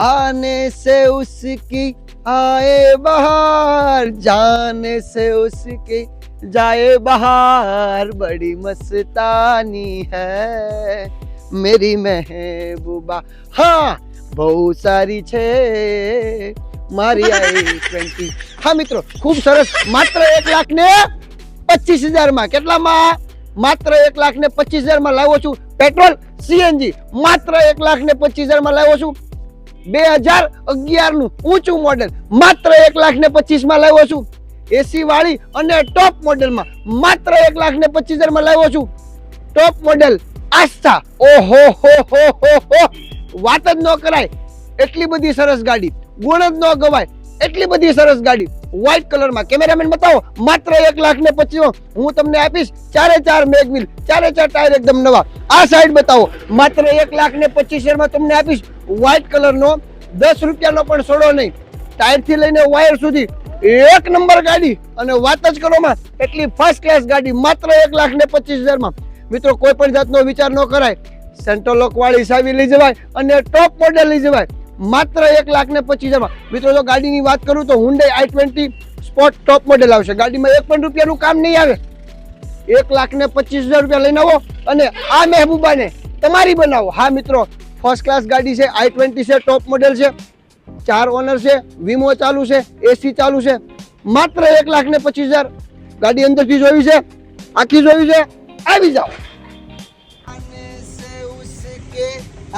आने से उसकी आए बहार, जाने से उसकी जाए बहार, बड़ी मस्तानी है मेरी महबूबा। हाँ બહુ સારી છે મારી i20। હા મિત્રો, ખૂબ સરસ। માત્ર 1,25,000 માં, કેટલામાં? માત્ર 1,25,000 માં લાવ્યો છું પેટ્રોલ સીએનજી। માત્ર 1,25,000 માં લાવ્યો છું 2011 નું ઊંચું મોડેલ। માત્ર 1,25,000 માં લાવ્યો છું એસી વાળી અને ટોપ મોડેલ માં। માત્ર 1,25,000 માં લાવ્યો છું ટોપ મોડેલ આસ્થા। ઓહો હો હો હો હો, વાત જ ન કરાય એટલી બધી સરસ ગાડી, ગુણ જ ન ગવાય એટલી બધી સરસ ગાડી। વ્હાઈટ કલર માં, કેમેરામેન બતાવો। માત્ર 1,25,000 હું તમને આપીશ 4x4 મેગવિલ, 4x4 ટાયર એકદમ નવા। આ સાઈડ બતાવો। માત્ર 1,25,000 માં તમને આપીશ વ્હાઈટ કલર નો 10 રૂપિયાનો પણ સોડો નહીં, ટાયર થી લઈને વાયર સુધી એક નંબર ગાડી। અને વાત જ કરો માં એટલી ફર્સ્ટ ક્લાસ ગાડી માત્ર 1,25,000 માં। મિત્રો, કોઈ પણ જાતનો વિચાર ન કરાય, સેન્ટ્રલ લોક વાળી સાવી લઈ જવાય અને ટોપ મોડેલ લઈ જવાય માત્ર 1,25,000 માં। મિત્રો, જો ગાડીની વાત કરું તો Hyundai i20 સ્પોર્ટ ટોપ મોડેલ આવશે। ગાડીમાં 1 પણ રૂપિયાનું કામ નહીં આવે। 1,25,000 રૂપિયા લઈને આવો અને આ મહેબૂબાને તમારી બનાવો। હા મિત્રો, ફર્સ્ટ ક્લાસ ગાડી છે, i20 છે, ટોપ મોડેલ છે, 4 ઓનર છે, વીમો ચાલુ છે, એસી ચાલુ છે। માત્ર 1,25,000। ગાડી અંદરથી જોઈ છે, આખી જોઈ છે, આવી જાઓ।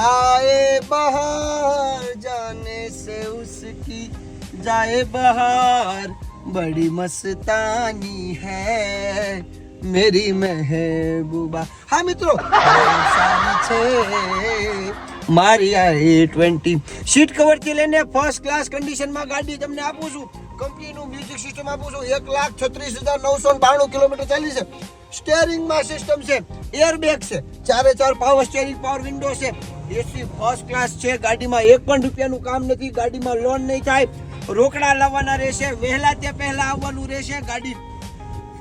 आए बहार, जाने से उसकी जाए बहार, बड़ी मस्तानी है मेरी महबूबा। हाँ મિત્રો, સારી છે મારી i20। સીટ કવર થી લઈને ફર્સ્ટ ક્લાસ કન્ડિશન માં ગાડી તમને આપું છું। કંપનીનું મ્યુઝિક સિસ્ટમ આપું છું। 1,36,992 કિલોમીટર ચાલી છે। સ્ટીયરિંગ માં સિસ્ટમ છે, એરબેગ છે, 4x4 power steering, power window છે, એસી ફર્સ્ટ ક્લાસ છે। ગાડીમાં 1 પણ રૂપિયાનું કામ નથી। ગાડીમાં લોન નહીં થાય, રોકડા લાવવાના રહેશે, વહેલા તે પહેલા આવવાનું રહેશે। ગાડી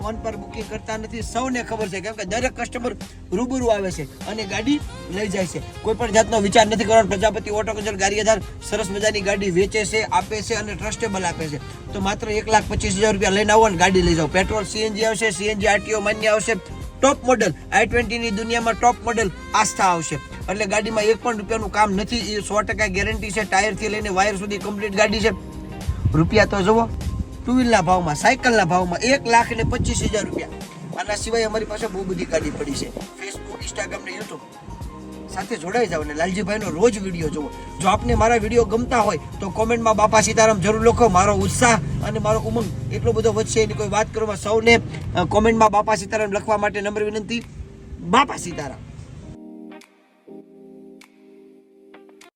ફોન પર બુકિંગ કરતા નથી, સૌને ખબર છે, કેમ કે દરેક કસ્ટમર રૂબરૂ આવે છે અને ગાડી લઈ જાય છે। કોઈ પણ જાતનો વિચાર નથી કરવાનો। પ્રજાપતિ ઓટો કન્સલ્ટ ગારિયાધાર સરસ મજાની ગાડી વેચે છે, આપે છે અને ટ્રસ્ટેબલ આપે છે। તો માત્ર 1,25,000 રૂપિયા લઈને આવો અને ગાડી લઈ જાઓ। પેટ્રોલ સીએનજી આવશે, સીએનજી આરટીઓ માન્ય આવશે। ટોપ મોડેલ i20 ની દુનિયામાં ટોપ મોડેલ આસ્થા આવશે। એટલે ગાડીમાં 1 પણ રૂપિયાનું કામ નથી, એ 100% ગેરંટી છે। ટાયર થી લઈને વાયર સુધી કમ્પ્લીટ ગાડી છે। રૂપિયા તો જુઓ, ટુ વ્હીલના ભાવમાં, સાયકલના ભાવમાં 1,25,000 રૂપિયા। આના સિવાય અમારી પાસે બહુ બધી ગાડી પડી છે। ફેસબુક, ઇન્સ્ટાગ્રામ ને યુટ્યુબ સાથે જોડાઈ જાવ અને લાલજીભાઈનો રોજ વિડીયો જુઓ। જો આપને મારા વિડીયો ગમતા હોય તો કોમેન્ટમાં બાપા સીતારામ જરૂર લખો। મારો ઉત્સાહ અને મારો ઉમંગ એટલો બધો વધશે એની કોઈ વાત કરવામાં। સૌને કોમેન્ટમાં બાપા સીતારામ લખવા માટે નમ્ર વિનંતી। બાપા સીતારામ।